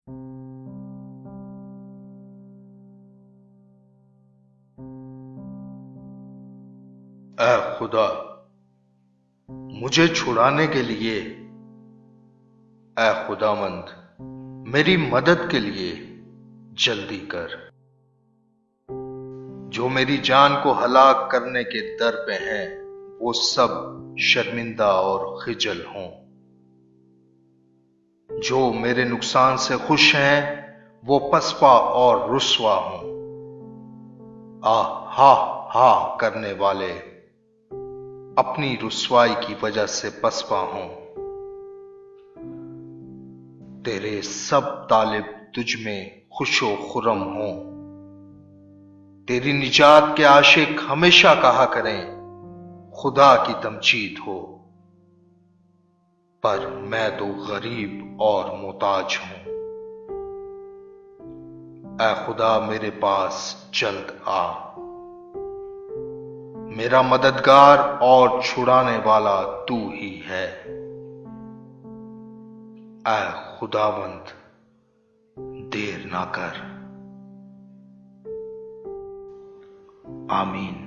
ऐ खुदा, मुझे छुड़ाने के लिए, ऐ खुदावंद, मेरी मदद के लिए जल्दी कर। जो मेरी जान को हलाक करने के दर पे हैं, वो सब शर्मिंदा और खिजल हों। जो मेरे नुकसान से खुश हैं, वो पसपा और रुस्वा हों। हा हा करने वाले अपनी रुस्वाई की वजह से पसपा हों। तेरे सब तालिब तुझ में खुशो खुरम हों। तेरी निजात के आशिक हमेशा कहा करें, खुदा की तमजीद हो। पर मैं तो गरीब और मोहताज हूं। ऐ खुदा, मेरे पास जल्द आ। मेरा मददगार और छुड़ाने वाला तू ही है। ऐ खुदावंद, देर ना कर। आमीन।